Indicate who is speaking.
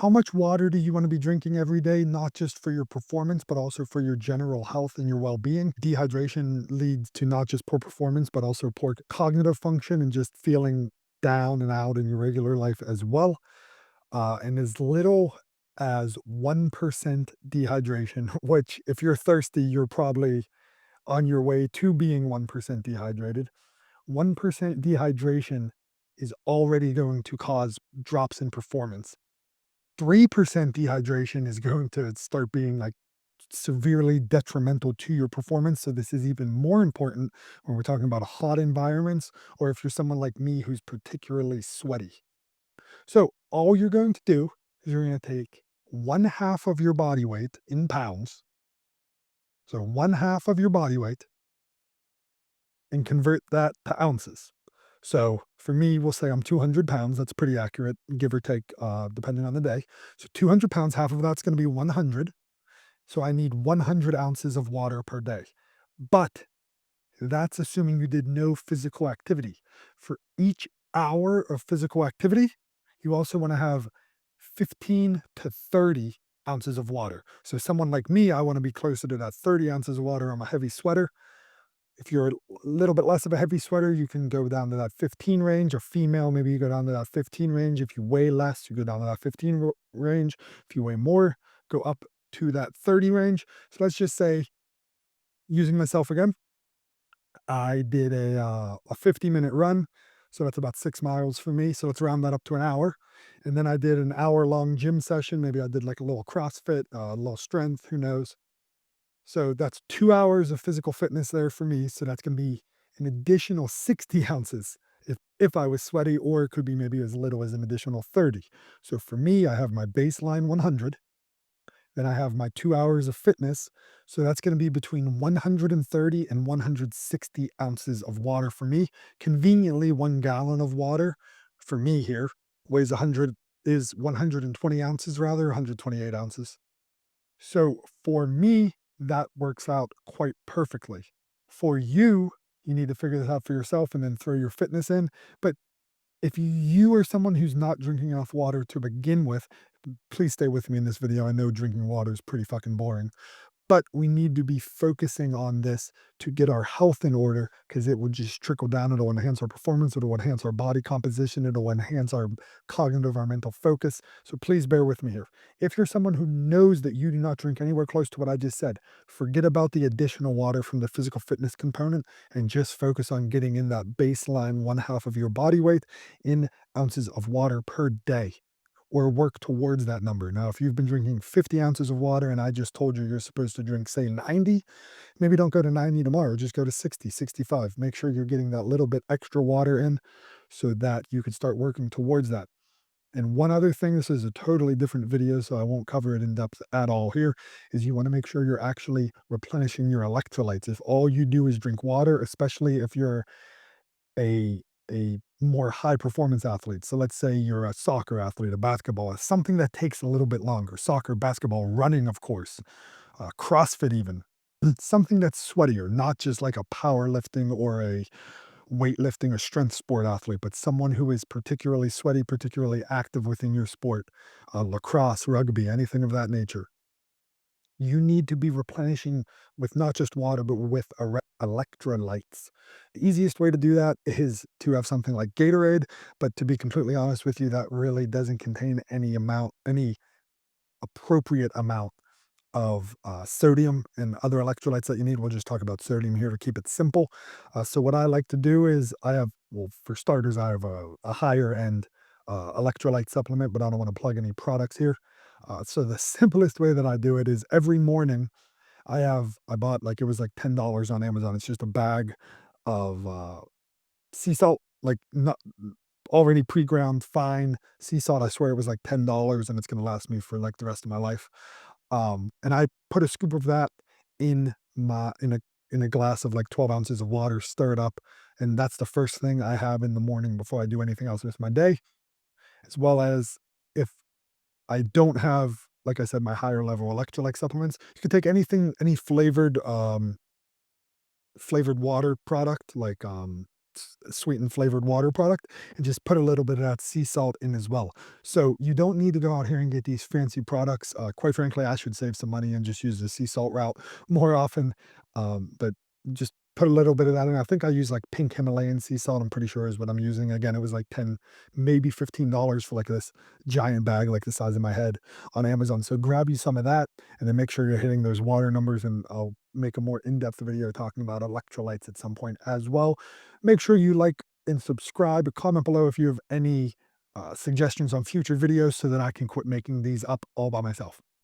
Speaker 1: How much water do you want to be drinking every day, not just for your performance, but also for your general health and your well being? Dehydration leads to not just poor performance, but also poor cognitive function and just feeling down and out in your regular life as well. And as little as 1% dehydration, which, if you're thirsty, you're probably on your way to being 1% dehydrated. 1% dehydration is already going to cause drops in performance. 3% dehydration is going to start being like severely detrimental to your performance. So, this is even more important when we're talking about hot environments or if you're someone like me who's particularly sweaty. So, all you're going to do is you're going to take one half of your body weight in pounds. So, one half of your body weight and convert that to ounces. So for me, we'll say I'm 200 pounds. That's pretty accurate, give or take, depending on the day. So 200 pounds, half of that's going to be 100. So I need 100 ounces of water per day. But that's assuming you did no physical activity. For each hour of physical activity, you also want to have 15 to 30 ounces of water. So someone like me, I want to be closer to that 30 ounces of water. I'm a heavy sweater. If you're a little bit less of a heavy sweater, you can go down to that 15 range. A female, maybe you go down to that 15 range. If you weigh less, you go down to that 15 range. If you weigh more, go up to that 30 range. So let's just say, using myself again, I did a 50-minute run. So that's about 6 miles for me. So let's round that up to an hour. And then I did an hour-long gym session. Maybe I did like a little CrossFit, a little strength, who knows. So that's 2 hours of physical fitness there for me, so that's gonna be an additional 60 ounces if I was sweaty, or it could be maybe as little as an additional 30. So for me, I have my baseline 100, then I have my 2 hours of fitness, so that's gonna be between 130 and 160 ounces of water for me. Conveniently, 1 gallon of water for me here weighs 100 is 120 ounces rather, 128 ounces. So for me, that works out quite perfectly. For you, you need to figure this out for yourself and then throw your fitness in. But if you are someone who's not drinking enough water to begin with, please stay with me in this video. I know drinking water is pretty fucking boring, but we need to be focusing on this to get our health in order because it will just trickle down. It'll enhance our performance. It'll enhance our body composition. It'll enhance our cognitive, our mental focus. So please bear with me here. If you're someone who knows that you do not drink anywhere close to what I just said, forget about the additional water from the physical fitness component and just focus on getting in that baseline one half of your body weight in ounces of water per day, or work towards that number. Now, if you've been drinking 50 ounces of water and I just told you you're supposed to drink, say, 90, maybe don't go to 90 tomorrow, just go to 60, 65. Make sure you're getting that little bit extra water in so that you can start working towards that. And one other thing, this is a totally different video, so I won't cover it in depth at all here, is you want to make sure you're actually replenishing your electrolytes. If all you do is drink water, especially if you're a more high performance athlete. So let's say you're a soccer athlete, a basketball, something that takes a little bit longer. Soccer, basketball, running, of course, CrossFit, even something that's sweatier, not just like a powerlifting or a weightlifting or strength sport athlete, but someone who is particularly sweaty, particularly active within your sport, lacrosse, rugby, anything of that nature. You need to be replenishing with not just water, but with electrolytes. The easiest way to do that is to have something like Gatorade, but to be completely honest with you, that really doesn't contain any appropriate amount of sodium and other electrolytes that you need. We'll just talk about sodium here to keep it simple. So what I like to do is well, for starters, I have a higher end electrolyte supplement, but I don't want to plug any products here. So the simplest way that I do it is every morning I bought, like, it was like $10 on Amazon. It's just a bag of sea salt, like, not already pre-ground fine sea salt. I swear it was like $10 and it's gonna last me for like the rest of my life. And I put a scoop of that in my in a glass of like 12 ounces of water, stir it up, and that's the first thing I have in the morning before I do anything else with my day. As well as, if I don't have, like I said, my higher level electrolyte supplements, you could take anything, any flavored water product like sweet and flavored water product, and just put a little bit of that sea salt in as well. So you don't need to go out here and get these fancy products. Quite frankly, I should save some money and just use the sea salt route more often. But just put a little bit of that in. I think I use like pink Himalayan sea salt. I'm pretty sure is what I'm using. Again, it was like 10, maybe $15 for like this giant bag, like the size of my head on Amazon. So grab you some of that and then make sure you're hitting those water numbers. And I'll make a more in-depth video talking about electrolytes at some point as well. Make sure you like and subscribe. Comment below if you have any suggestions on future videos so that I can quit making these up all by myself.